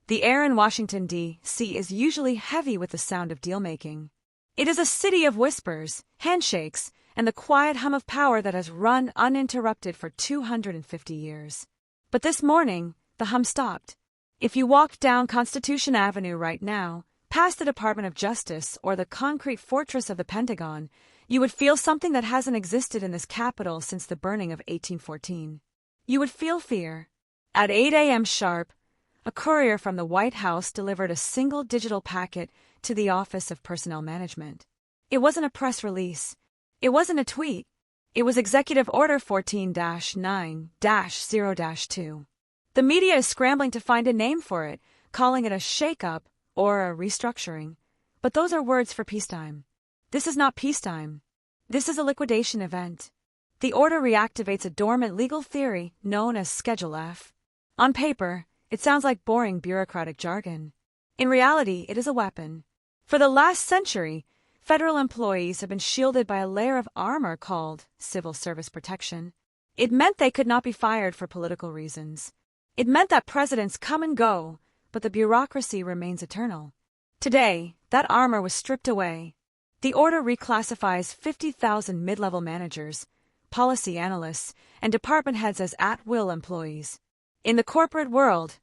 The air in Washington, D.C. is usually heavy with the sound of deal-making. It is a city of whispers, handshakes, and the quiet hum of power that has run uninterrupted for 250 years. But this morning, the hum stopped. If you walked down Constitution Avenue right now, past the Department of Justice or the concrete fortress of the Pentagon, you would feel something that hasn't existed in this capital since the burning of 1814. You would feel fear. At 8 a.m. sharp, a courier from the White House delivered a single digital packet to the Office of Personnel Management. It wasn't a press release. It wasn't a tweet. It was Executive Order 14-9-0-2. The media is scrambling to find a name for it, calling it a shake-up or a restructuring. But those are words for peacetime. This is not peacetime. This is a liquidation event. The order reactivates a dormant legal theory known as Schedule F. On paper, it sounds like boring bureaucratic jargon. In reality, it is a weapon. For the last century, federal employees have been shielded by a layer of armor called civil service protection. It meant they could not be fired for political reasons. It meant that presidents come and go, but the bureaucracy remains eternal. Today, that armor was stripped away. The order reclassifies 50,000 mid-level managers, policy analysts, and department heads as at-will employees. In the corporate world,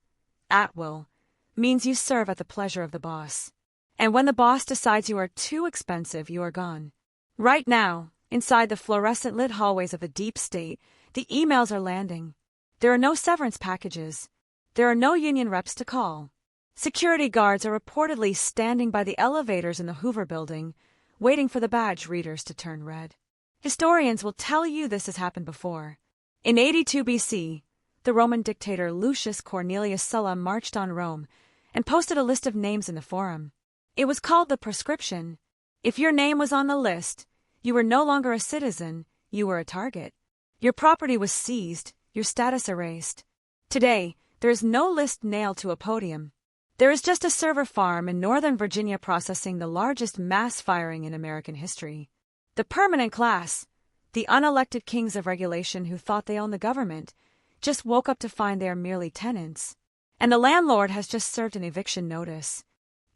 at-will means you serve at the pleasure of the boss. And when the boss decides you are too expensive, you are gone. Right now, inside the fluorescent-lit hallways of the deep state, the emails are landing. There are no severance packages. There are no union reps to call. Security guards are reportedly standing by the elevators in the Hoover Building, waiting for the badge readers to turn red. Historians will tell you this has happened before. In 82 BC, the Roman dictator Lucius Cornelius Sulla marched on Rome and posted a list of names in the Forum. It was called the proscription. If your name was on the list, you were no longer a citizen, you were a target. Your property was seized, your status erased. Today, there is no list nailed to a podium. There is just a server farm in Northern Virginia processing the largest mass firing in American history. The permanent class, the unelected kings of regulation who thought they owned the government, just woke up to find they are merely tenants. And the landlord has just served an eviction notice.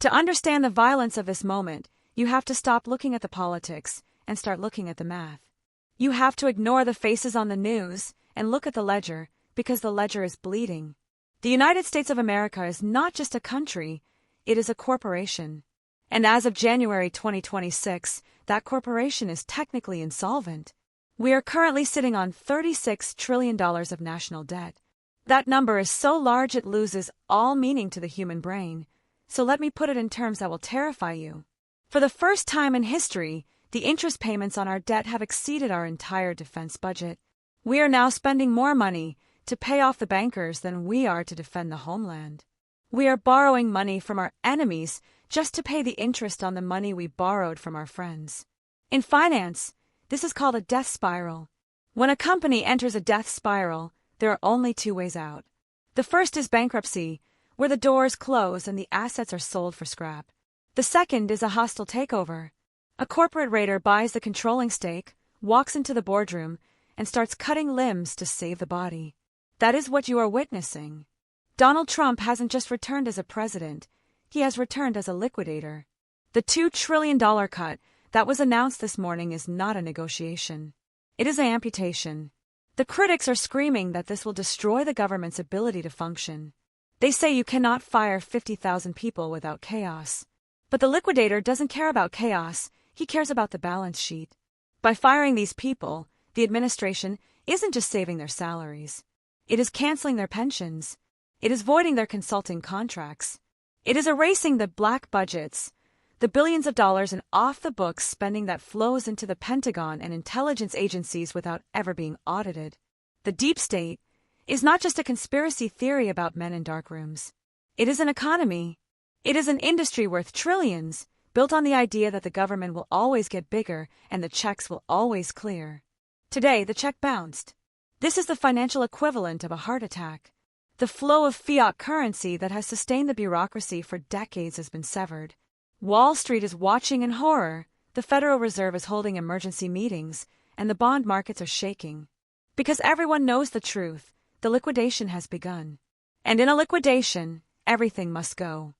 To understand the violence of this moment, you have to stop looking at the politics and start looking at the math. You have to ignore the faces on the news and look at the ledger, because the ledger is bleeding. The United States of America is not just a country, it is a corporation. And as of January 2026, that corporation is technically insolvent. We are currently sitting on $36 trillion of national debt. That number is so large it loses all meaning to the human brain. So let me put it in terms that will terrify you. For the first time in history, the interest payments on our debt have exceeded our entire defense budget. We are now spending more money to pay off the bankers than we are to defend the homeland. We are borrowing money from our enemies just to pay the interest on the money we borrowed from our friends. In finance, this is called a death spiral. When a company enters a death spiral, there are only two ways out. The first is bankruptcy, where the doors close and the assets are sold for scrap. The second is a hostile takeover. A corporate raider buys the controlling stake, walks into the boardroom, and starts cutting limbs to save the body. That is what you are witnessing. Donald Trump hasn't just returned as a president, he has returned as a liquidator. The $2 trillion cut that was announced this morning is not a negotiation. It is an amputation. The critics are screaming that this will destroy the government's ability to function. They say you cannot fire 50,000 people without chaos. But the liquidator doesn't care about chaos, he cares about the balance sheet. By firing these people, the administration isn't just saving their salaries. It is canceling their pensions. It is voiding their consulting contracts. It is erasing the black budgets, the billions of dollars in off-the-books spending that flows into the Pentagon and intelligence agencies without ever being audited. The deep state is not just a conspiracy theory about men in dark rooms. It is an economy. It is an industry worth trillions, built on the idea that the government will always get bigger and the checks will always clear. Today, the check bounced. This is the financial equivalent of a heart attack. The flow of fiat currency that has sustained the bureaucracy for decades has been severed. Wall Street is watching in horror, the Federal Reserve is holding emergency meetings, and the bond markets are shaking. Because everyone knows the truth, the liquidation has begun. And in a liquidation, everything must go.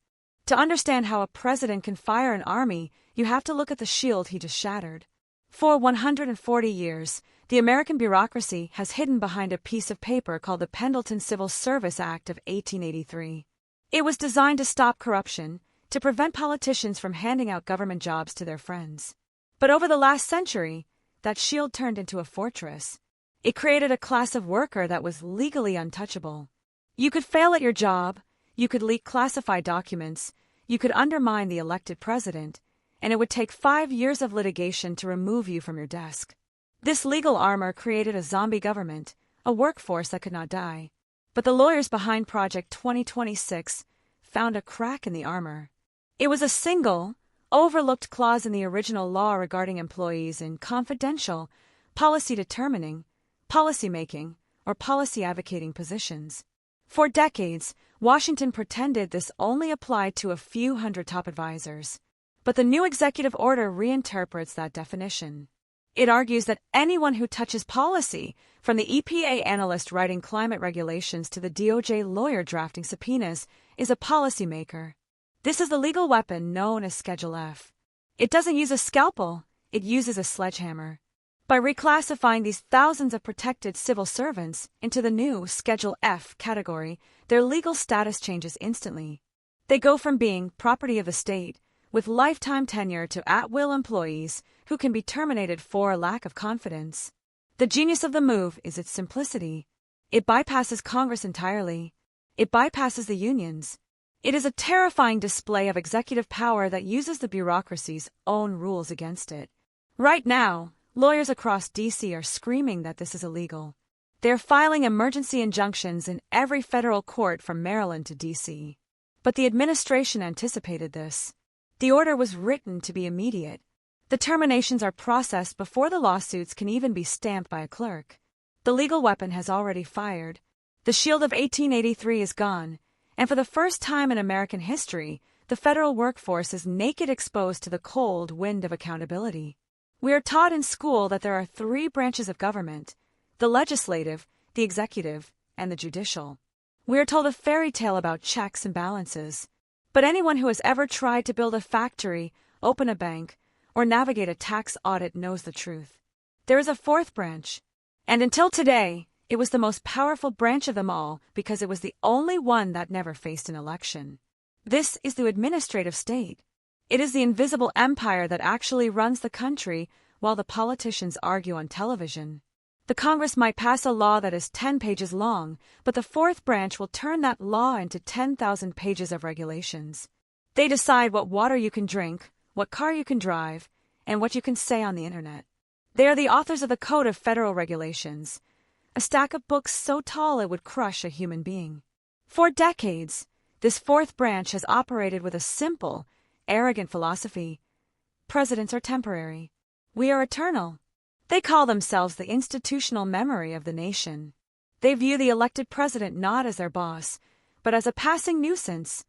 To understand how a president can fire an army, you have to look at the shield he just shattered. For 140 years, the American bureaucracy has hidden behind a piece of paper called the Pendleton Civil Service Act of 1883. It was designed to stop corruption, to prevent politicians from handing out government jobs to their friends. But over the last century, that shield turned into a fortress. It created a class of worker that was legally untouchable. You could fail at your job, you could leak classified documents, you could undermine the elected president, and it would take 5 years of litigation to remove you from your desk. This legal armor created a zombie government, a workforce that could not die. But the lawyers behind Project 2026 found a crack in the armor. It was a single, overlooked clause in the original law regarding employees in confidential, policy-determining, policy-making, or policy-advocating positions. For decades, Washington pretended this only applied to a few hundred top advisors. But the new executive order reinterprets that definition. It argues that anyone who touches policy, from the EPA analyst writing climate regulations to the DOJ lawyer drafting subpoenas, is a policymaker. This is the legal weapon known as Schedule F. It doesn't use a scalpel, it uses a sledgehammer. By reclassifying these thousands of protected civil servants into the new Schedule F category, their legal status changes instantly. They go from being property of the state, with lifetime tenure, to at-will employees who can be terminated for a lack of confidence. The genius of the move is its simplicity. It bypasses Congress entirely. It bypasses the unions. It is a terrifying display of executive power that uses the bureaucracy's own rules against it. Right now, lawyers across D.C. are screaming that this is illegal. They're filing emergency injunctions in every federal court from Maryland to D.C. But the administration anticipated this. The order was written to be immediate. The terminations are processed before the lawsuits can even be stamped by a clerk. The legal weapon has already fired. The shield of 1883 is gone, and for the first time in American history, the federal workforce is naked, exposed to the cold wind of accountability. We are taught in school that there are 3 branches of government: the legislative, the executive, and the judicial. We are told a fairy tale about checks and balances. But anyone who has ever tried to build a factory, open a bank, or navigate a tax audit knows the truth. There is a 4th branch. And until today, it was the most powerful branch of them all because it was the only one that never faced an election. This is the administrative state. It is the invisible empire that actually runs the country while the politicians argue on television. The Congress might pass a law that is 10 pages long, but the 4th branch will turn that law into 10,000 pages of regulations. They decide what water you can drink, what car you can drive, and what you can say on the internet. They are the authors of the Code of Federal Regulations, a stack of books so tall it would crush a human being. For decades, this 4th branch has operated with a simple, arrogant philosophy. Presidents are temporary. We are eternal. They call themselves the institutional memory of the nation. They view the elected president not as their boss, but as a passing nuisance,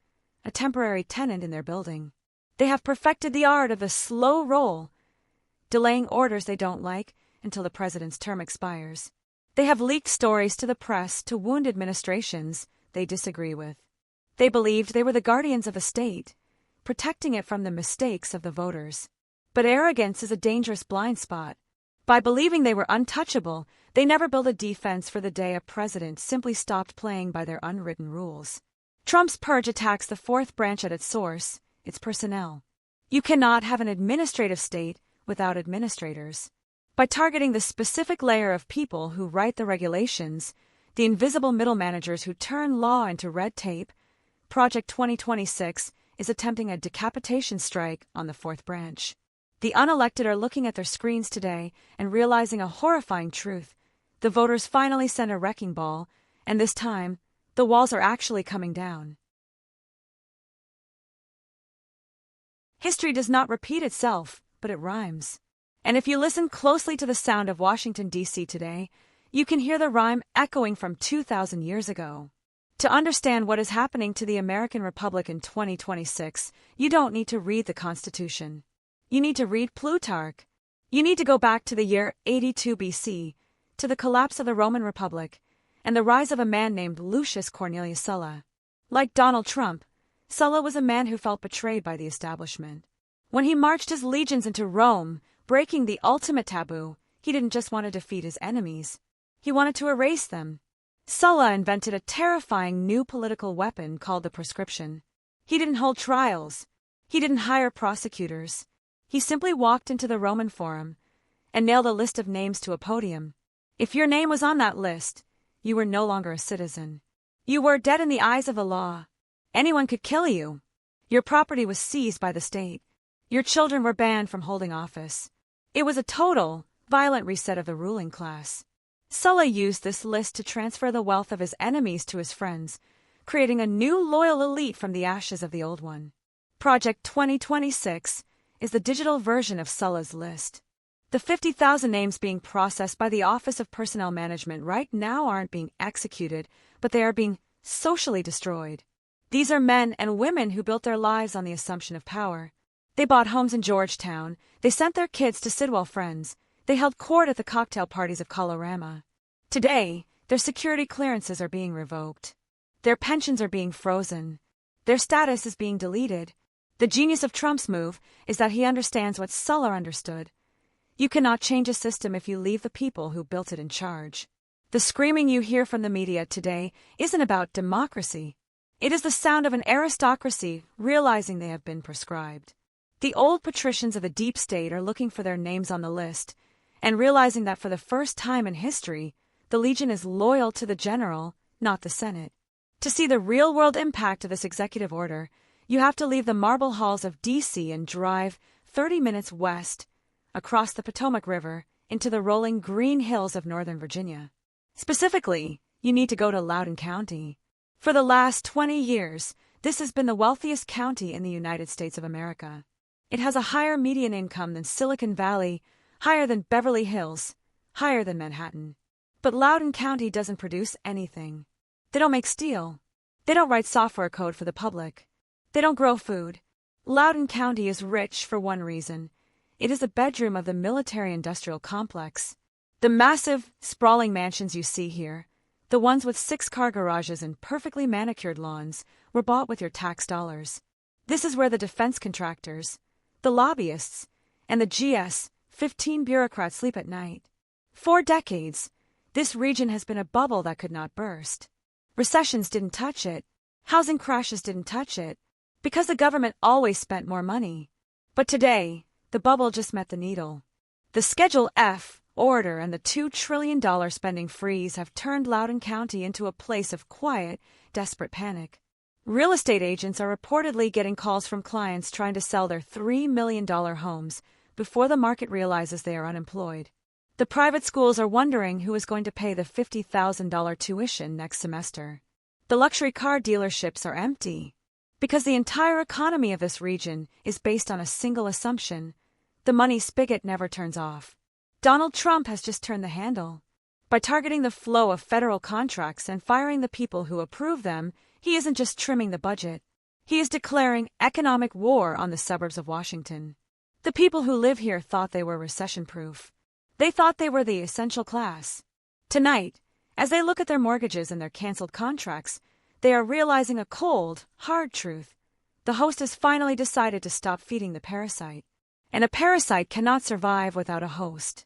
a temporary tenant in their building. They have perfected the art of the slow roll, delaying orders they don't like until the president's term expires. They have leaked stories to the press to wound administrations they disagree with. They believed they were the guardians of the state, protecting it from the mistakes of the voters. But arrogance is a dangerous blind spot. By believing they were untouchable, they never built a defense for the day a president simply stopped playing by their unwritten rules. Trump's purge attacks the 4th branch at its source, its personnel. You cannot have an administrative state without administrators. By targeting the specific layer of people who write the regulations, the invisible middle managers who turn law into red tape, Project 2026 is attempting a decapitation strike on the 4th branch. The unelected are looking at their screens today and realizing a horrifying truth. The voters finally sent a wrecking ball, and this time, the walls are actually coming down. History does not repeat itself, but it rhymes. And if you listen closely to the sound of Washington, D.C. today, you can hear the rhyme echoing from 2,000 years ago. To understand what is happening to the American Republic in 2026, you don't need to read the Constitution. You need to read Plutarch. You need to go back to the year 82 BC, to the collapse of the Roman Republic, and the rise of a man named Lucius Cornelius Sulla. Like Donald Trump, Sulla was a man who felt betrayed by the establishment. When he marched his legions into Rome, breaking the ultimate taboo, he didn't just want to defeat his enemies. He wanted to erase them. Sulla invented a terrifying new political weapon called the proscription. He didn't hold trials. He didn't hire prosecutors. He simply walked into the Roman Forum and nailed a list of names to a podium. If your name was on that list, you were no longer a citizen. You were dead in the eyes of the law. Anyone could kill you. Your property was seized by the state. Your children were banned from holding office. It was a total, violent reset of the ruling class. Sulla used this list to transfer the wealth of his enemies to his friends, creating a new loyal elite from the ashes of the old one. Project 2026 is the digital version of Sulla's list. The 50,000 names being processed by the Office of Personnel Management right now aren't being executed, but they are being socially destroyed. These are men and women who built their lives on the assumption of power. They bought homes in Georgetown. They sent their kids to Sidwell Friends. They held court at the cocktail parties of Colorama. Today, their security clearances are being revoked. Their pensions are being frozen. Their status is being deleted. The genius of Trump's move is that he understands what Sulla understood. You cannot change a system if you leave the people who built it in charge. The screaming you hear from the media today isn't about democracy. It is the sound of an aristocracy realizing they have been proscribed. The old patricians of the deep state are looking for their names on the list and realizing that for the first time in history, the Legion is loyal to the general, not the Senate. To see the real-world impact of this executive order, you have to leave the marble halls of D.C. and drive 30 minutes west, across the Potomac River, into the rolling green hills of Northern Virginia. Specifically, you need to go to Loudoun County. For the last 20 years, this has been the wealthiest county in the United States of America. It has a higher median income than Silicon Valley, higher than Beverly Hills, higher than Manhattan. But Loudoun County doesn't produce anything. They don't make steel. They don't write software code for the public. They don't grow food. Loudoun County is rich for one reason. It is the bedroom of the military-industrial complex. The massive, sprawling mansions you see here, the ones with 6-car garages and perfectly manicured lawns, were bought with your tax dollars. This is where the defense contractors, the lobbyists, and the GS-15 bureaucrats sleep at night. For decades, this region has been a bubble that could not burst. Recessions didn't touch it. Housing crashes didn't touch it, because the government always spent more money. But today, the bubble just met the needle. The Schedule F order and the $2 trillion spending freeze have turned Loudoun County into a place of quiet, desperate panic. Real estate agents are reportedly getting calls from clients trying to sell their $3 million homes before the market realizes they are unemployed. The private schools are wondering who is going to pay the $50,000 tuition next semester. The luxury car dealerships are empty. Because the entire economy of this region is based on a single assumption: the money spigot never turns off. Donald Trump has just turned the handle. By targeting the flow of federal contracts and firing the people who approve them, he isn't just trimming the budget. He is declaring economic war on the suburbs of Washington. The people who live here thought they were recession-proof. They thought they were the essential class. Tonight, as they look at their mortgages and their canceled contracts, they are realizing a cold, hard truth. The host has finally decided to stop feeding the parasite. And a parasite cannot survive without a host.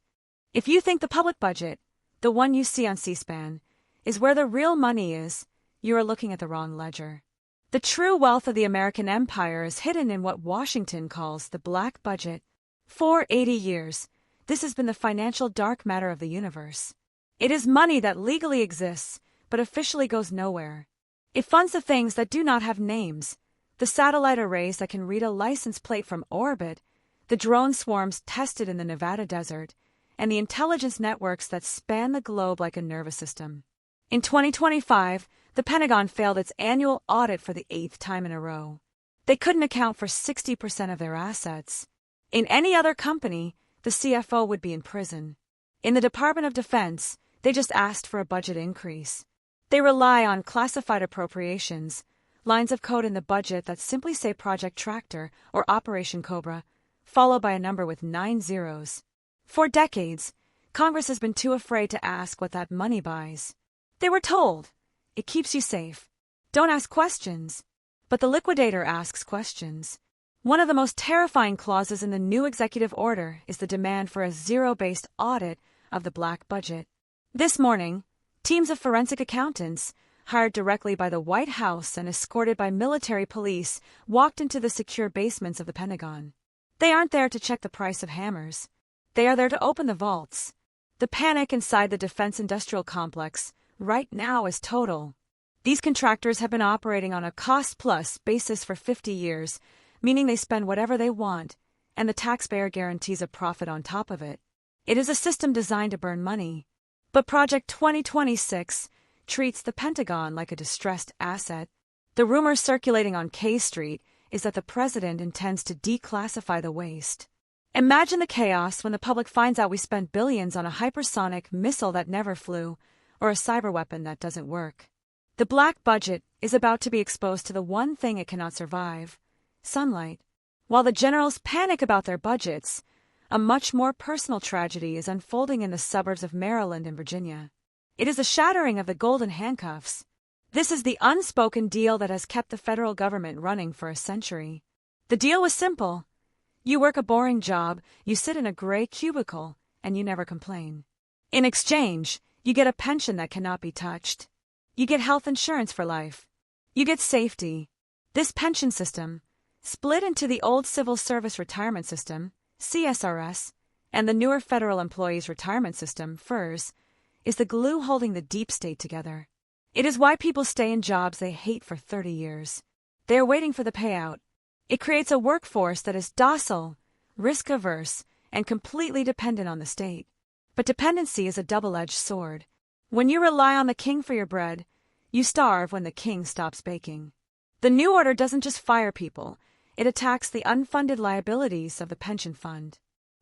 If you think the public budget, the one you see on C-SPAN, is where the real money is, you are looking at the wrong ledger. The true wealth of the American empire is hidden in what Washington calls the black budget. For 80 years, this has been the financial dark matter of the universe. It is money that legally exists, but officially goes nowhere. It funds the things that do not have names, the satellite arrays that can read a license plate from orbit, the drone swarms tested in the Nevada desert, and the intelligence networks that span the globe like a nervous system. In 2025, the Pentagon failed its annual audit for the 8th time in a row. They couldn't account for 60% of their assets. In any other company, the CFO would be in prison. In the Department of Defense, they just asked for a budget increase. They rely on classified appropriations, lines of code in the budget that simply say Project Tractor or Operation Cobra, followed by a number with 9 zeros. For decades, Congress has been too afraid to ask what that money buys. They were told, it keeps you safe. don't ask questions. But the liquidator asks questions. One of the most terrifying clauses in the new executive order is the demand for a zero-based audit of the black budget. This morning, teams of forensic accountants, hired directly by the White House and escorted by military police, walked into the secure basements of the Pentagon. They aren't there to check the price of hammers. They are there to open the vaults. The panic inside the defense industrial complex right now is total. These contractors have been operating on a cost-plus basis for 50 years, meaning they spend whatever they want, and the taxpayer guarantees a profit on top of it. It is a system designed to burn money. But Project 2026 treats the Pentagon like a distressed asset. The rumor circulating on K Street is that the president intends to declassify the waste. Imagine the chaos when the public finds out we spent billions on a hypersonic missile that never flew, or a cyber weapon that doesn't work. The black budget is about to be exposed to the one thing it cannot survive: sunlight. While the generals panic about their budgets, a much more personal tragedy is unfolding in the suburbs of Maryland and Virginia. It is the shattering of the golden handcuffs. This is the unspoken deal that has kept the federal government running for a century. The deal was simple. You work a boring job, you sit in a gray cubicle, and you never complain. In exchange, you get a pension that cannot be touched. You get health insurance for life. You get safety. This pension system, split into the old Civil Service Retirement System, CSRS, and the newer Federal Employees Retirement System, FERS, is the glue holding the deep state together. It is why people stay in jobs they hate for 30 years. They are waiting for the payout. It creates a workforce that is docile, risk-averse, and completely dependent on the state. But dependency is a double-edged sword. When you rely on the king for your bread, you starve when the king stops baking. The new order doesn't just fire people, it attacks the unfunded liabilities of the pension fund.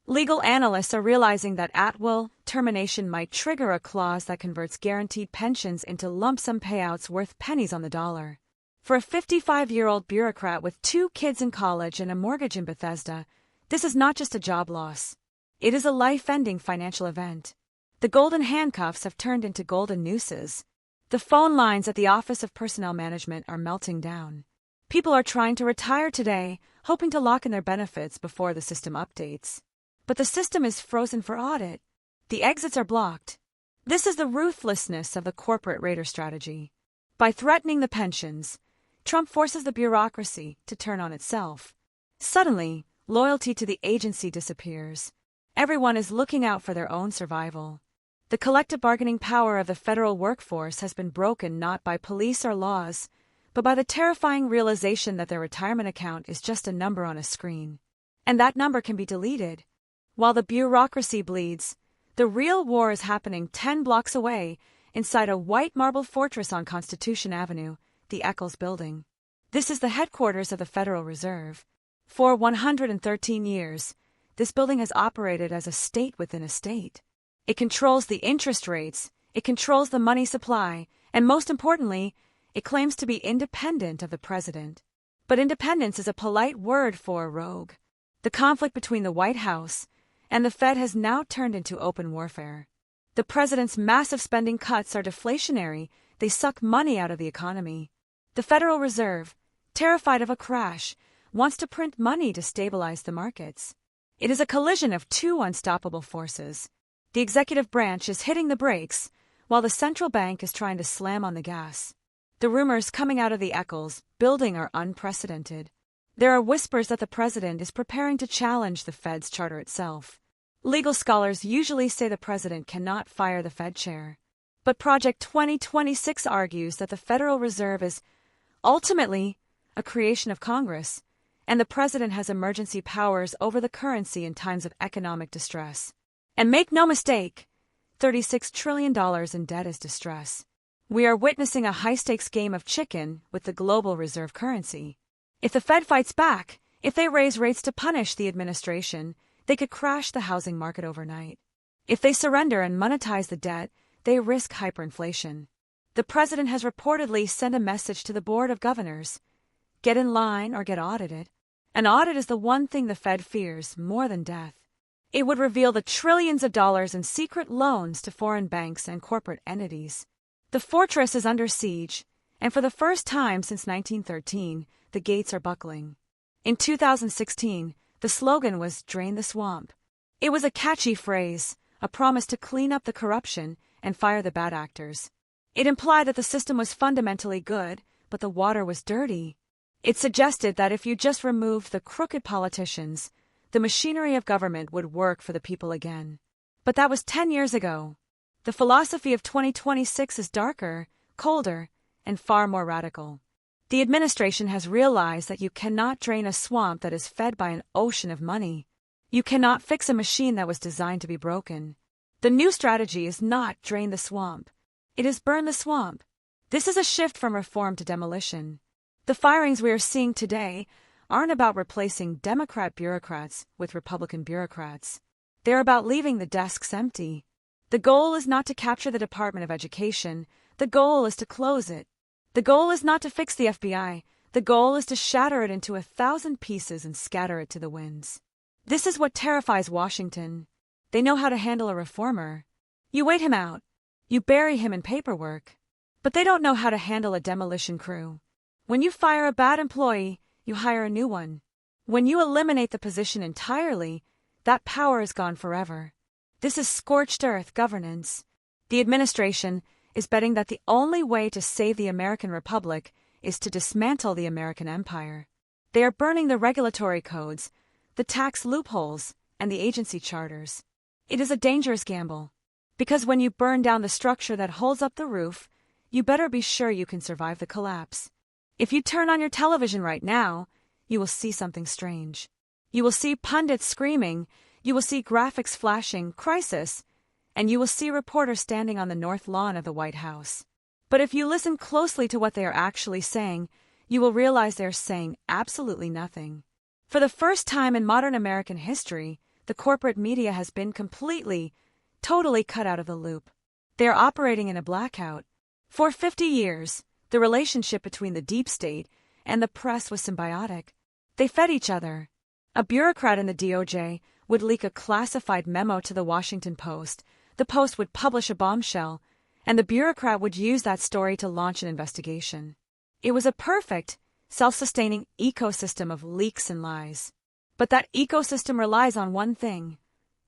Legal analysts are realizing that at-will termination might trigger a clause that converts guaranteed pensions into lump-sum payouts worth pennies on the dollar. For a 55-year-old bureaucrat with 2 kids in college and a mortgage in Bethesda, this is not just a job loss. It is a life-ending financial event. The golden handcuffs have turned into golden nooses. The phone lines at the Office of Personnel Management are melting down. People are trying to retire today, hoping to lock in their benefits before the system updates. But the system is frozen for audit. The exits are blocked. This is the ruthlessness of the corporate raider strategy. By threatening the pensions, Trump forces the bureaucracy to turn on itself. Suddenly, loyalty to the agency disappears. Everyone is looking out for their own survival. The collective bargaining power of the federal workforce has been broken not by police or laws, but by the terrifying realization that their retirement account is just a number on a screen. And that number can be deleted. While the bureaucracy bleeds, the real war is happening 10 blocks away, inside a white marble fortress on Constitution Avenue, the Eccles Building. This is the headquarters of the Federal Reserve. For 113 years, this building has operated as a state within a state. It controls the interest rates, it controls the money supply, and most importantly, it claims to be independent of the president. But independence is a polite word for a rogue. The conflict between the White House and the Fed has now turned into open warfare. The president's massive spending cuts are deflationary. They suck money out of the economy. The Federal Reserve, terrified of a crash, wants to print money to stabilize the markets. It is a collision of 2 unstoppable forces. The executive branch is hitting the brakes, while the central bank is trying to slam on the gas. The rumors coming out of the Eccles building are unprecedented. There are whispers that the president is preparing to challenge the Fed's charter itself. Legal scholars usually say the president cannot fire the Fed chair. But Project 2026 argues that the Federal Reserve is ultimately a creation of Congress, and the president has emergency powers over the currency in times of economic distress. And make no mistake, $36 trillion in debt is distress. We are witnessing a high-stakes game of chicken with the global reserve currency. If the Fed fights back, if they raise rates to punish the administration, they could crash the housing market overnight. If they surrender and monetize the debt, they risk hyperinflation. The president has reportedly sent a message to the Board of Governors: get in line or get audited. An audit is the one thing the Fed fears more than death. It would reveal the trillions of dollars in secret loans to foreign banks and corporate entities. The fortress is under siege, And for the first time since 1913, the gates are buckling. In 2016, the slogan was "Drain the Swamp." It was a catchy phrase, a promise to clean up the corruption and fire the bad actors. It implied that the system was fundamentally good, but the water was dirty. It suggested that if you just removed the crooked politicians, the machinery of government would work for the people again. But that was 10 years ago. The philosophy of 2026 is darker, colder, and far more radical. The administration has realized that you cannot drain a swamp that is fed by an ocean of money. You cannot fix a machine that was designed to be broken. The new strategy is not drain the swamp. It is burn the swamp. This is a shift from reform to demolition. The firings we are seeing today aren't about replacing Democrat bureaucrats with Republican bureaucrats. They're about leaving the desks empty. The goal is not to capture the Department of Education. The goal is to close it. The goal is not to fix the FBI. The goal is to shatter it into 1,000 pieces and scatter it to the winds. This is what terrifies Washington. They know how to handle a reformer. You wait him out. You bury him in paperwork. But they don't know how to handle a demolition crew. When you fire a bad employee, you hire a new one. When you eliminate the position entirely, that power is gone forever. This is scorched earth governance. The administration is betting that the only way to save the American Republic is to dismantle the American empire. They are burning the regulatory codes, the tax loopholes, and the agency charters. It is a dangerous gamble. Because when you burn down the structure that holds up the roof, you better be sure you can survive the collapse. If you turn on your television right now, you will see something strange. You will see pundits screaming, you will see graphics flashing, crisis, and you will see reporters standing on the north lawn of the White House. But if you listen closely to what they are actually saying, you will realize they are saying absolutely nothing. For the first time in modern American history, the corporate media has been totally cut out of the loop. They are operating in a blackout. For 50 years, the relationship between the deep state and the press was symbiotic. They fed each other. A bureaucrat in the DOJ would leak a classified memo to the Washington Post. The Post would publish a bombshell, and the bureaucrat would use that story to launch an investigation. It was a perfect, self-sustaining ecosystem of leaks and lies. But that ecosystem relies on one thing: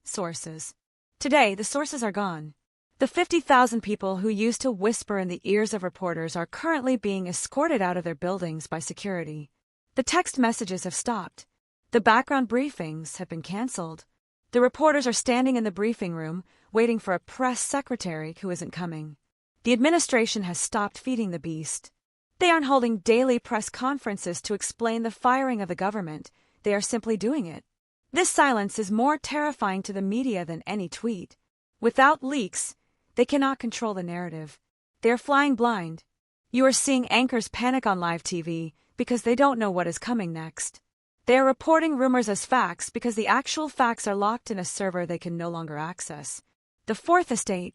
sources. Today, the sources are gone. The 50,000 people who used to whisper in the ears of reporters are currently being escorted out of their buildings by security. The text messages have stopped. The background briefings have been canceled. The reporters are standing in the briefing room, waiting for a press secretary who isn't coming. The administration has stopped feeding the beast. They aren't holding daily press conferences to explain the firing of the government. They are simply doing it. This silence is more terrifying to the media than any tweet. Without leaks, they cannot control the narrative. They are flying blind. You are seeing anchors panic on live TV because they don't know what is coming next. They are reporting rumors as facts because the actual facts are locked in a server they can no longer access. The fourth estate,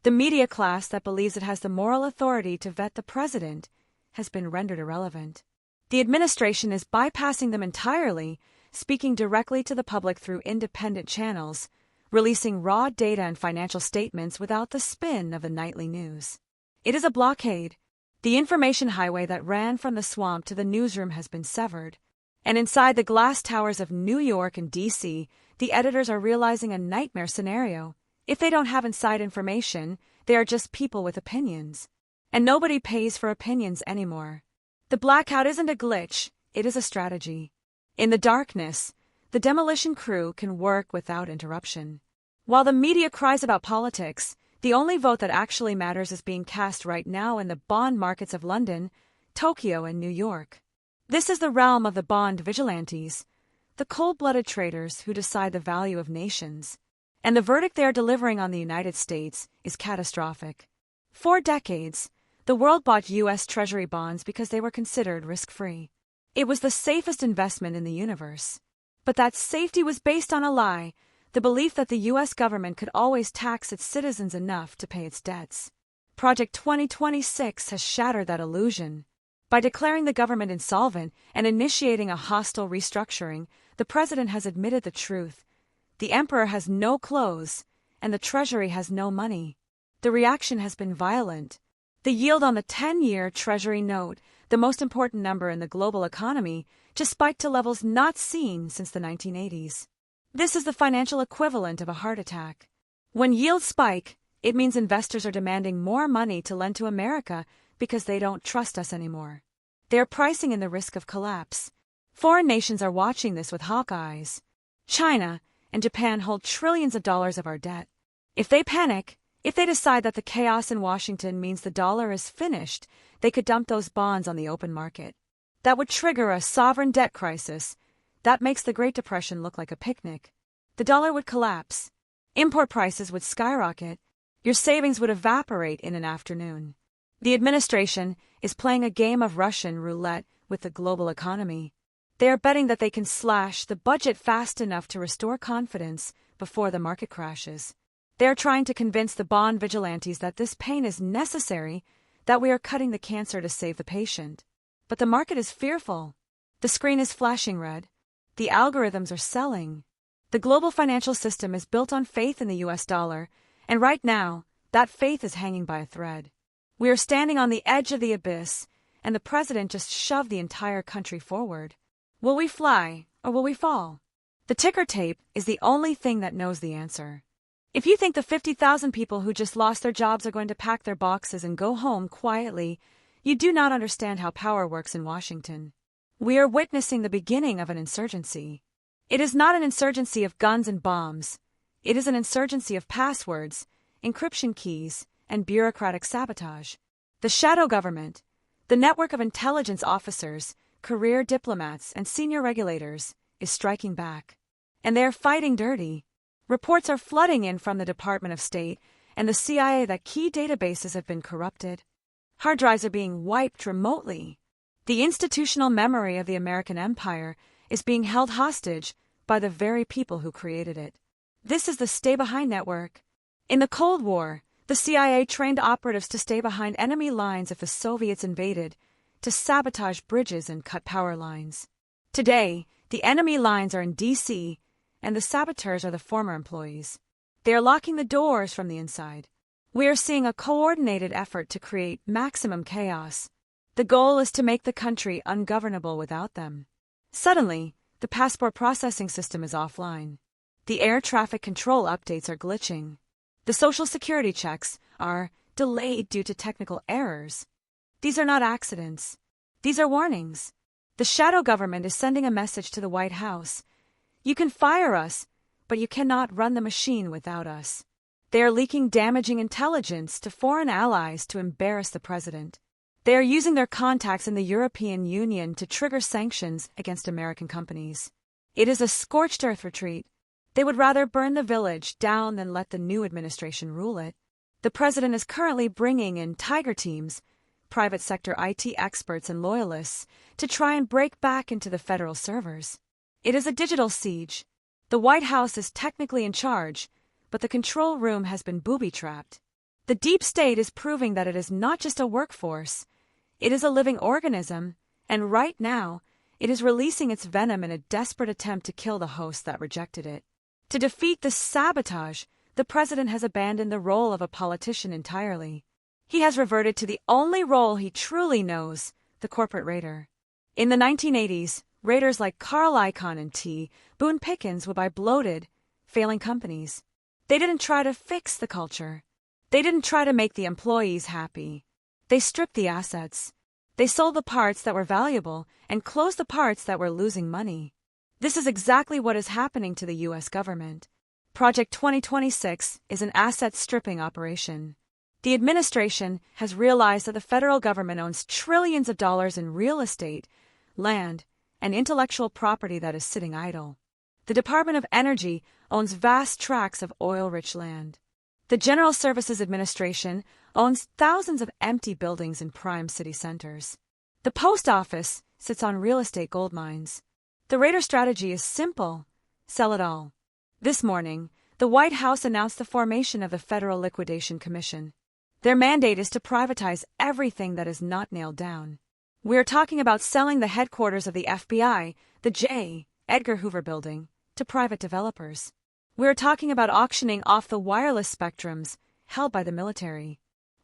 the media class that believes it has the moral authority to vet the president, has been rendered irrelevant. The administration is bypassing them entirely, speaking directly to the public through independent channels, releasing raw data and financial statements without the spin of the nightly news. It is a blockade. The information highway that ran from the swamp to the newsroom has been severed. And inside the glass towers of New York and D.C., the editors are realizing a nightmare scenario. If they don't have inside information, they are just people with opinions. And nobody pays for opinions anymore. The blackout isn't a glitch, it is a strategy. In the darkness, the demolition crew can work without interruption. While the media cries about politics, the only vote that actually matters is being cast right now in the bond markets of London, Tokyo, and New York. This is the realm of the bond vigilantes, the cold-blooded traders who decide the value of nations. And the verdict they are delivering on the United States is catastrophic. For decades, the world bought U.S. Treasury bonds because they were considered risk-free. It was the safest investment in the universe. But that safety was based on a lie, the belief that the U.S. government could always tax its citizens enough to pay its debts. Project 2026 has shattered that illusion. By declaring the government insolvent and initiating a hostile restructuring, the president has admitted the truth. The emperor has no clothes, and the treasury has no money. The reaction has been violent. The yield on the 10-year Treasury note, the most important number in the global economy, just spiked to levels not seen since the 1980s. This is the financial equivalent of a heart attack. When yields spike, it means investors are demanding more money to lend to America because they don't trust us anymore. They are pricing in the risk of collapse. Foreign nations are watching this with hawk eyes. China and Japan hold trillions of dollars of our debt. If they panic, if they decide that the chaos in Washington means the dollar is finished, they could dump those bonds on the open market. That would trigger a sovereign debt crisis. That makes the Great Depression look like a picnic. The dollar would collapse. Import prices would skyrocket. Your savings would evaporate in an afternoon. The administration is playing a game of Russian roulette with the global economy. They are betting that they can slash the budget fast enough to restore confidence before the market crashes. They are trying to convince the bond vigilantes that this pain is necessary, that we are cutting the cancer to save the patient. But the market is fearful. The screen is flashing red. The algorithms are selling. The global financial system is built on faith in the US dollar, and right now, that faith is hanging by a thread. We are standing on the edge of the abyss, and the president just shoved the entire country forward. Will we fly, or will we fall? The ticker tape is the only thing that knows the answer. If you think the 50,000 people who just lost their jobs are going to pack their boxes and go home quietly, you do not understand how power works in Washington. We are witnessing the beginning of an insurgency. It is not an insurgency of guns and bombs. It is an insurgency of passwords, encryption keys, and bureaucratic sabotage. The shadow government, the network of intelligence officers, career diplomats, and senior regulators, is striking back. And they are fighting dirty. Reports are flooding in from the Department of State and the CIA that key databases have been corrupted. Hard drives are being wiped remotely. The institutional memory of the American empire is being held hostage by the very people who created it. This is the Stay Behind network. In the Cold War, the CIA trained operatives to stay behind enemy lines if the Soviets invaded, to sabotage bridges and cut power lines. Today, the enemy lines are in D.C., and the saboteurs are the former employees. They are locking the doors from the inside. We are seeing a coordinated effort to create maximum chaos. The goal is to make the country ungovernable without them. Suddenly, the passport processing system is offline. The air traffic control updates are glitching. The Social Security checks are delayed due to technical errors. These are not accidents. These are warnings. The shadow government is sending a message to the White House. You can fire us, but you cannot run the machine without us. They are leaking damaging intelligence to foreign allies to embarrass the president. They are using their contacts in the European Union to trigger sanctions against American companies. It is a scorched earth retreat. They would rather burn the village down than let the new administration rule it. The president is currently bringing in tiger teams, private sector IT experts and loyalists, to try and break back into the federal servers. It is a digital siege. The White House is technically in charge, but the control room has been booby-trapped. The deep state is proving that it is not just a workforce. It is a living organism, and right now, it is releasing its venom in a desperate attempt to kill the host that rejected it. To defeat this sabotage, the president has abandoned the role of a politician entirely. He has reverted to the only role he truly knows, the corporate raider. In the 1980s, raiders like Carl Icahn and T. Boone Pickens would buy bloated, failing companies. They didn't try to fix the culture. They didn't try to make the employees happy. They stripped the assets. They sold the parts that were valuable and closed the parts that were losing money. This is exactly what is happening to the U.S. government. Project 2026 is an asset stripping operation. The administration has realized that the federal government owns trillions of dollars in real estate, land, and intellectual property that is sitting idle. The Department of Energy owns vast tracts of oil-rich land. The General Services Administration owns thousands of empty buildings in prime city centers. The Post Office sits on real estate gold mines. The raider strategy is simple: sell it all. This morning, the White House announced the formation of the Federal Liquidation Commission. Their mandate is to privatize everything that is not nailed down. We are talking about selling the headquarters of the FBI, the J. Edgar Hoover Building, to private developers. We are talking about auctioning off the wireless spectrums held by the military.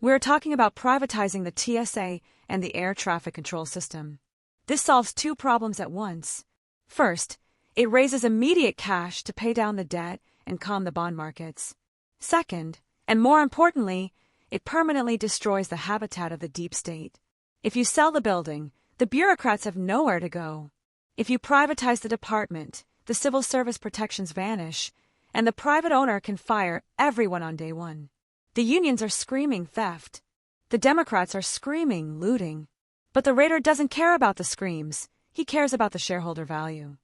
We're talking about privatizing the TSA and the air traffic control system. This solves two problems at once. First, it raises immediate cash to pay down the debt and calm the bond markets. Second, and more importantly, it permanently destroys the habitat of the deep state. If you sell the building, the bureaucrats have nowhere to go. If you privatize the department, the civil service protections vanish, and the private owner can fire everyone on day one. The unions are screaming theft. The Democrats are screaming looting. But the raider doesn't care about the screams. He cares about the shareholder value.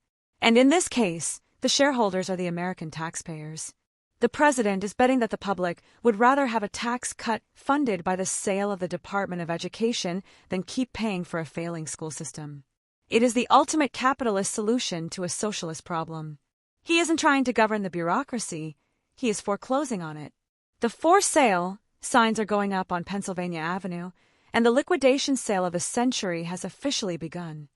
And in this case, the shareholders are the American taxpayers. The president is betting that the public would rather have a tax cut funded by the sale of the Department of Education than keep paying for a failing school system. It is the ultimate capitalist solution to a socialist problem. He isn't trying to govern the bureaucracy. He is foreclosing on it. The for sale signs are going up on Pennsylvania Avenue, and the liquidation sale of the century has officially begun.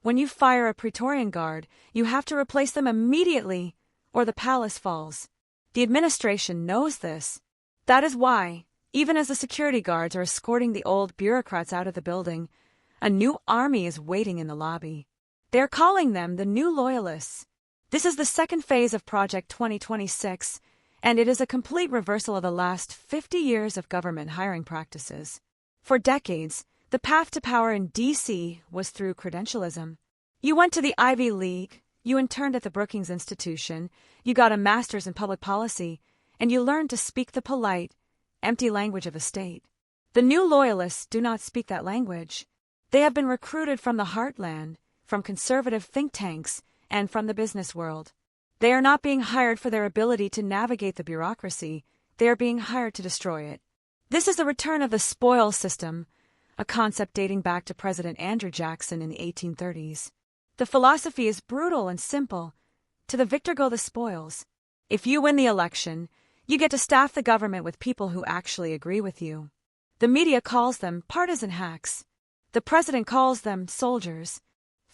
When you fire a Praetorian Guard, you have to replace them immediately, or the palace falls. The administration knows this. That is why, even as the security guards are escorting the old bureaucrats out of the building, a new army is waiting in the lobby. They are calling them the New Loyalists. This is the second phase of Project 2026, and it is a complete reversal of the last 50 years of government hiring practices. For decades, the path to power in D.C. was through credentialism. You went to the Ivy League, you interned at the Brookings Institution, you got a master's in public policy, and you learned to speak the polite, empty language of the state. The New Loyalists do not speak that language. They have been recruited from the heartland, from conservative think tanks, and from the business world. They are not being hired for their ability to navigate the bureaucracy. They are being hired to destroy it. This is the return of the spoil system, a concept dating back to President Andrew Jackson in the 1830s. The philosophy is brutal and simple. To the victor go the spoils. If you win the election, you get to staff the government with people who actually agree with you. The media calls them partisan hacks. The president calls them soldiers.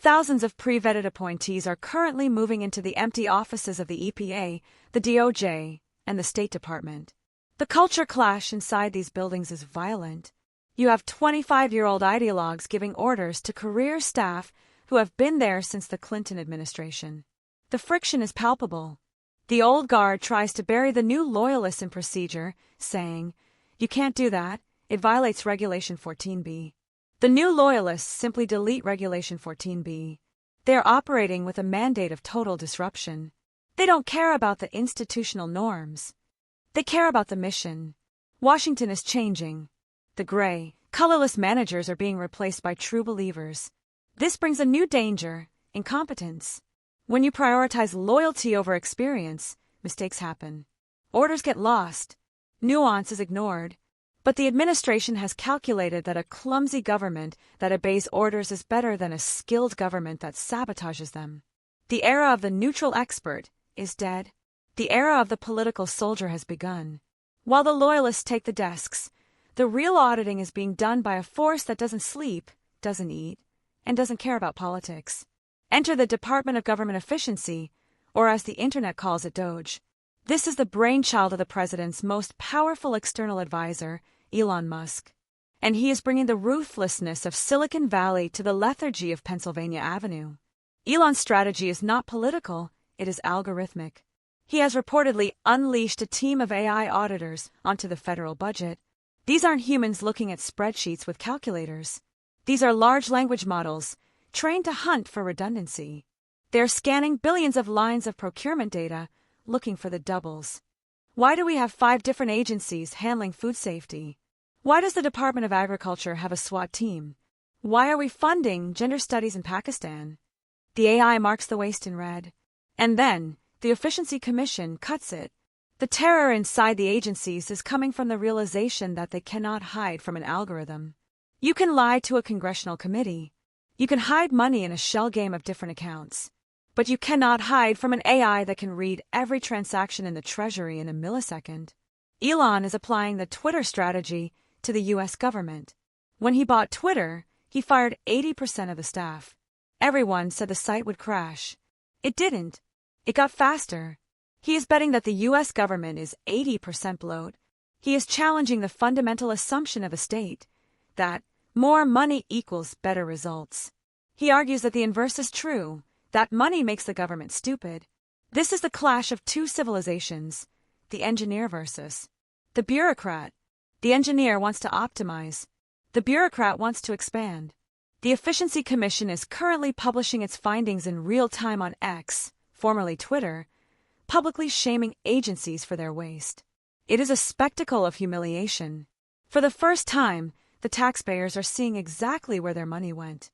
Thousands of pre-vetted appointees are currently moving into the empty offices of the EPA, the DOJ, and the State Department. The culture clash inside these buildings is violent. You have 25-year-old ideologues giving orders to career staff who have been there since the Clinton administration. The friction is palpable. The old guard tries to bury the new loyalists in procedure, saying, "You can't do that, it violates Regulation 14B. The new loyalists simply delete Regulation 14B. They are operating with a mandate of total disruption. They don't care about the institutional norms. They care about the mission. Washington is changing. The gray, colorless managers are being replaced by true believers. This brings a new danger, incompetence. When you prioritize loyalty over experience, mistakes happen. Orders get lost. Nuance is ignored. But the administration has calculated that a clumsy government that obeys orders is better than a skilled government that sabotages them. The era of the neutral expert is dead. The era of the political soldier has begun. While the loyalists take the desks, the real auditing is being done by a force that doesn't sleep, doesn't eat, and doesn't care about politics. Enter the Department of Government Efficiency, or as the Internet calls it, Doge. This is the brainchild of the president's most powerful external advisor, Elon Musk. And he is bringing the ruthlessness of Silicon Valley to the lethargy of Pennsylvania Avenue. Elon's strategy is not political, it is algorithmic. He has reportedly unleashed a team of AI auditors onto the federal budget. These aren't humans looking at spreadsheets with calculators. These are large language models, trained to hunt for redundancy. They are scanning billions of lines of procurement data, looking for the doubles. Why do we have 5 different agencies handling food safety? Why does the Department of Agriculture have a SWAT team? Why are we funding gender studies in Pakistan? The AI marks the waste in red. And then, the Efficiency Commission cuts it. The terror inside the agencies is coming from the realization that they cannot hide from an algorithm. You can lie to a congressional committee. You can hide money in a shell game of different accounts. But you cannot hide from an AI that can read every transaction in the Treasury in a millisecond. Elon is applying the Twitter strategy to the U.S. government. When he bought Twitter, he fired 80% of the staff. Everyone said the site would crash. It didn't. It got faster. He is betting that the U.S. government is 80% bloat. He is challenging the fundamental assumption of a state that more money equals better results. He argues that the inverse is true, that money makes the government stupid. This is the clash of two civilizations, the engineer versus the bureaucrat. The engineer wants to optimize. The bureaucrat wants to expand. The Efficiency Commission is currently publishing its findings in real time on X, formerly Twitter, publicly shaming agencies for their waste. It is a spectacle of humiliation. For the first time, the taxpayers are seeing exactly where their money went.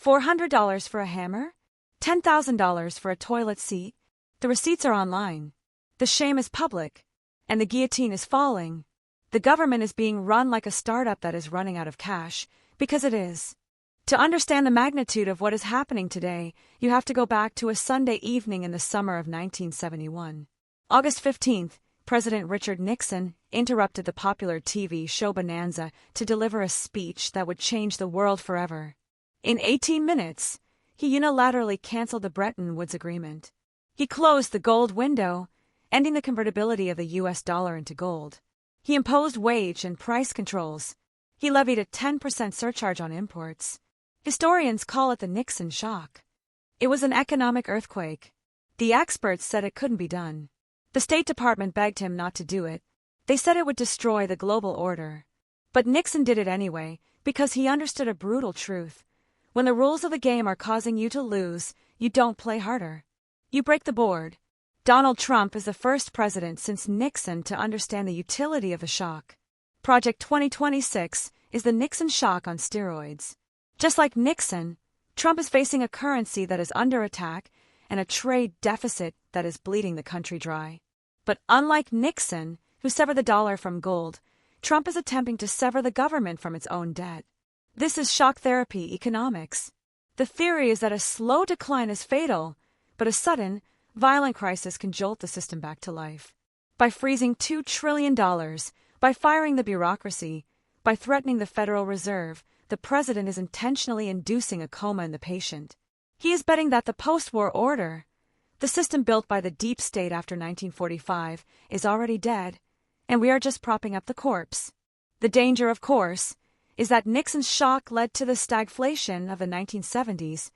$400 for a hammer? $10,000 for a toilet seat? The receipts are online. The shame is public. And the guillotine is falling. The government is being run like a startup that is running out of cash, because it is. To understand the magnitude of what is happening today, you have to go back to a Sunday evening in the summer of 1971. August 15th, President Richard Nixon interrupted the popular TV show Bonanza to deliver a speech that would change the world forever. In 18 minutes, he unilaterally canceled the Bretton Woods Agreement. He closed the gold window, ending the convertibility of the U.S. dollar into gold. He imposed wage and price controls. He levied a 10% surcharge on imports. Historians call it the Nixon shock. It was an economic earthquake. The experts said it couldn't be done. The State Department begged him not to do it. They said it would destroy the global order. But Nixon did it anyway, because he understood a brutal truth. When the rules of the game are causing you to lose, you don't play harder. You break the board. Donald Trump is the first president since Nixon to understand the utility of the shock. Project 2026 is the Nixon shock on steroids. Just like Nixon, Trump is facing a currency that is under attack and a trade deficit that is bleeding the country dry. But unlike Nixon, who severed the dollar from gold, Trump is attempting to sever the government from its own debt. This is shock therapy economics. The theory is that a slow decline is fatal, but a sudden, violent crisis can jolt the system back to life. By freezing $2 trillion, by firing the bureaucracy, by threatening the Federal Reserve, the president is intentionally inducing a coma in the patient. He is betting that the post-war order, the system built by the deep state after 1945, is already dead, and we are just propping up the corpse. The danger, of course, is that Nixon's shock led to the stagflation of the 1970s,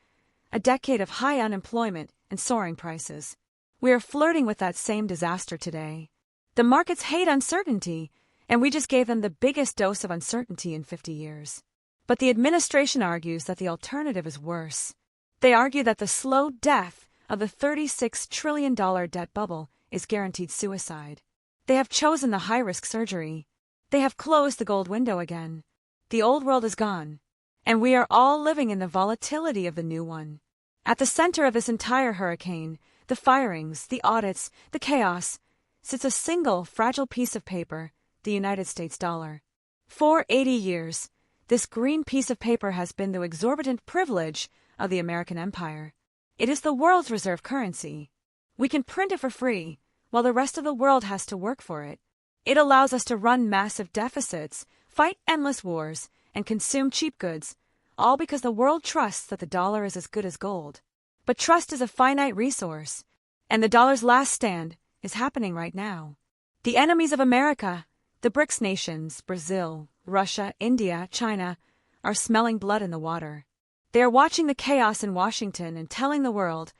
a decade of high unemployment and soaring prices. We are flirting with that same disaster today. The markets hate uncertainty, and we just gave them the biggest dose of uncertainty in 50 years. But the administration argues that the alternative is worse. They argue that the slow death of the $36 trillion debt bubble is guaranteed suicide. They have chosen the high-risk surgery. They have closed the gold window again. The old world is gone, and we are all living in the volatility of the new one. At the center of this entire hurricane, the firings, the audits, the chaos, sits a single fragile piece of paper, the United States dollar. For 80 years, this green piece of paper has been the exorbitant privilege of the American empire. It is the world's reserve currency. We can print it for free, while the rest of the world has to work for it. It allows us to run massive deficits, fight endless wars, and consume cheap goods, all because the world trusts that the dollar is as good as gold. But trust is a finite resource, and the dollar's last stand is happening right now. The enemies of America, the BRICS nations, Brazil, Russia, India, China, are smelling blood in the water. They are watching the chaos in Washington and telling the world,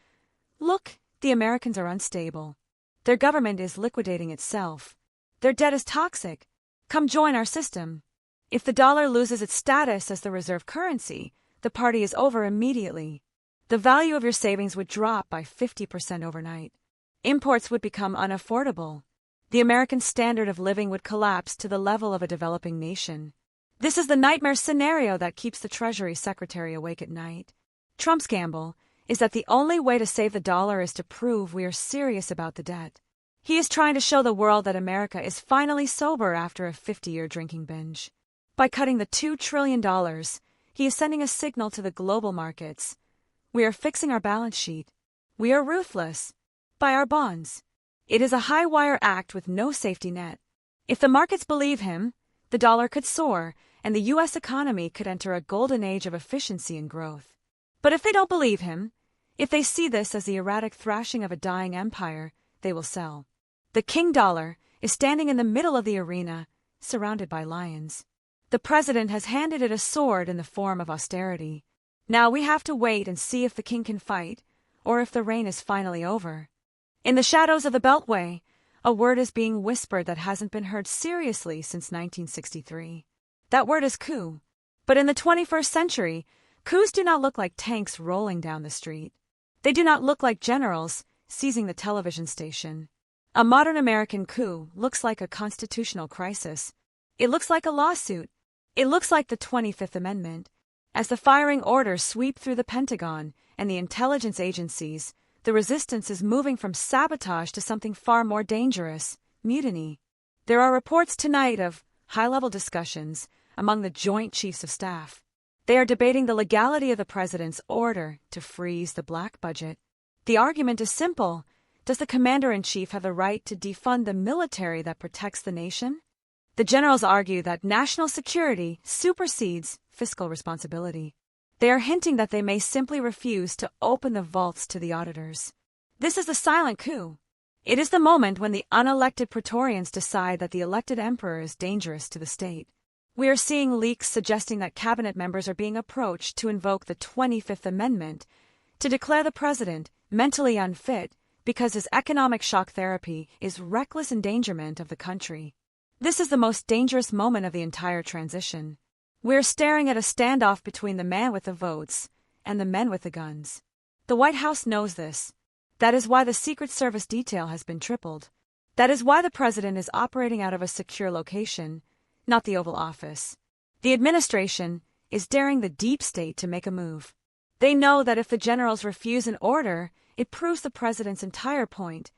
look, the Americans are unstable. Their government is liquidating itself. Their debt is toxic. Come join our system. If the dollar loses its status as the reserve currency, the party is over immediately. The value of your savings would drop by 50% overnight. Imports would become unaffordable. The American standard of living would collapse to the level of a developing nation. This is the nightmare scenario that keeps the Treasury Secretary awake at night. Trump's gamble is that the only way to save the dollar is to prove we are serious about the debt. He is trying to show the world that America is finally sober after a 50-year drinking binge. By cutting the $2 trillion, he is sending a signal to the global markets. We are fixing our balance sheet. We are ruthless. Buy our bonds. It is a high-wire act with no safety net. If the markets believe him, the dollar could soar, and the U.S. economy could enter a golden age of efficiency and growth. But if they don't believe him, if they see this as the erratic thrashing of a dying empire, they will sell. The king dollar is standing in the middle of the arena, surrounded by lions. The president has handed it a sword in the form of austerity. Now we have to wait and see if the king can fight, or if the reign is finally over. In the shadows of the Beltway, a word is being whispered that hasn't been heard seriously since 1963. That word is coup. But in the 21st century, coups do not look like tanks rolling down the street. They do not look like generals seizing the television station. A modern American coup looks like a constitutional crisis. It looks like a lawsuit. It looks like the 25th Amendment. As the firing orders sweep through the Pentagon and the intelligence agencies, the resistance is moving from sabotage to something far more dangerous: mutiny. There are reports tonight of high-level discussions among the Joint Chiefs of Staff. They are debating the legality of the president's order to freeze the black budget. The argument is simple. Does the commander-in-chief have the right to defund the military that protects the nation? The generals argue that national security supersedes fiscal responsibility. They are hinting that they may simply refuse to open the vaults to the auditors. This is the silent coup. It is the moment when the unelected Praetorians decide that the elected emperor is dangerous to the state. We are seeing leaks suggesting that cabinet members are being approached to invoke the 25th Amendment to declare the president mentally unfit because his economic shock therapy is reckless endangerment of the country. This is the most dangerous moment of the entire transition. We're staring at a standoff between the man with the votes and the men with the guns. The White House knows this. That is why the Secret Service detail has been tripled. That is why the president is operating out of a secure location, not the Oval Office. The administration is daring the deep state to make a move. They know that if the generals refuse an order, it proves the president's entire point,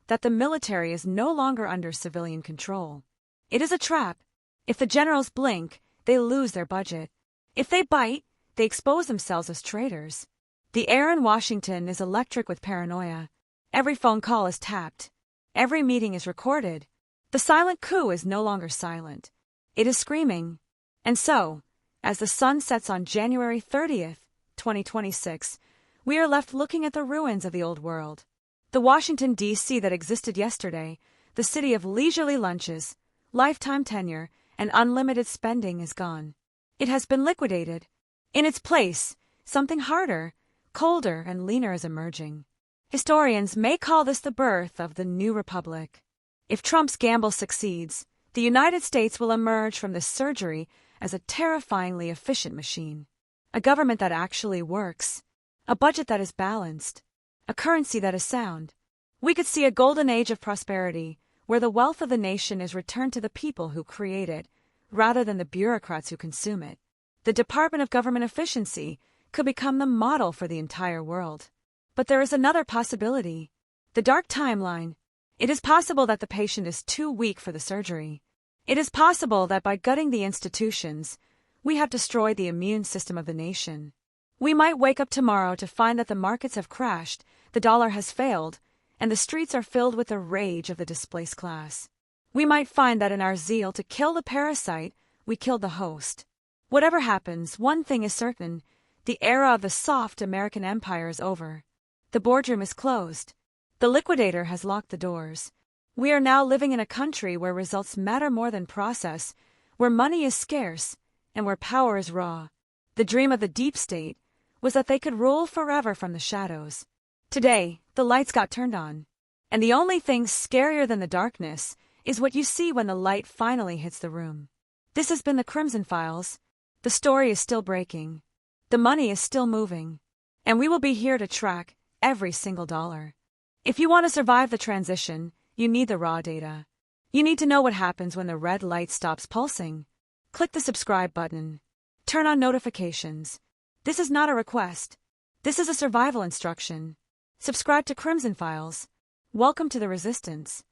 that the military is no longer under civilian control. It is a trap. If the generals blink, they lose their budget. If they bite, they expose themselves as traitors. The air in Washington is electric with paranoia. Every phone call is tapped. Every meeting is recorded. The silent coup is no longer silent. It is screaming. And so, as the sun sets on January 30th, 2026, we are left looking at the ruins of the old world. The Washington, D.C. that existed yesterday, the city of leisurely lunches, lifetime tenure, and unlimited spending is gone. It has been liquidated. In its place, something harder, colder, and leaner is emerging. Historians may call this the birth of the new republic. If Trump's gamble succeeds, the United States will emerge from this surgery as a terrifyingly efficient machine. A government that actually works. A budget that is balanced. A currency that is sound. We could see a golden age of prosperity, where the wealth of the nation is returned to the people who create it, rather than the bureaucrats who consume it. The Department of Government Efficiency could become the model for the entire world. But there is another possibility. The dark timeline. It is possible that the patient is too weak for the surgery. It is possible that by gutting the institutions, we have destroyed the immune system of the nation. We might wake up tomorrow to find that the markets have crashed, the dollar has failed, and the streets are filled with the rage of the displaced class. We might find that in our zeal to kill the parasite, we killed the host. Whatever happens, one thing is certain: the era of the soft American empire is over. The boardroom is closed. The liquidator has locked the doors. We are now living in a country where results matter more than process, where money is scarce, and where power is raw. The dream of the deep state was that they could rule forever from the shadows. Today, the lights got turned on. And the only thing scarier than the darkness is what you see when the light finally hits the room. This has been the Crimson Files. The story is still breaking. The money is still moving. And we will be here to track every single dollar. If you want to survive the transition, you need the raw data. You need to know what happens when the red light stops pulsing. Click the subscribe button. Turn on notifications. This is not a request. This is a survival instruction. Subscribe to Crimson Files. Welcome to the resistance.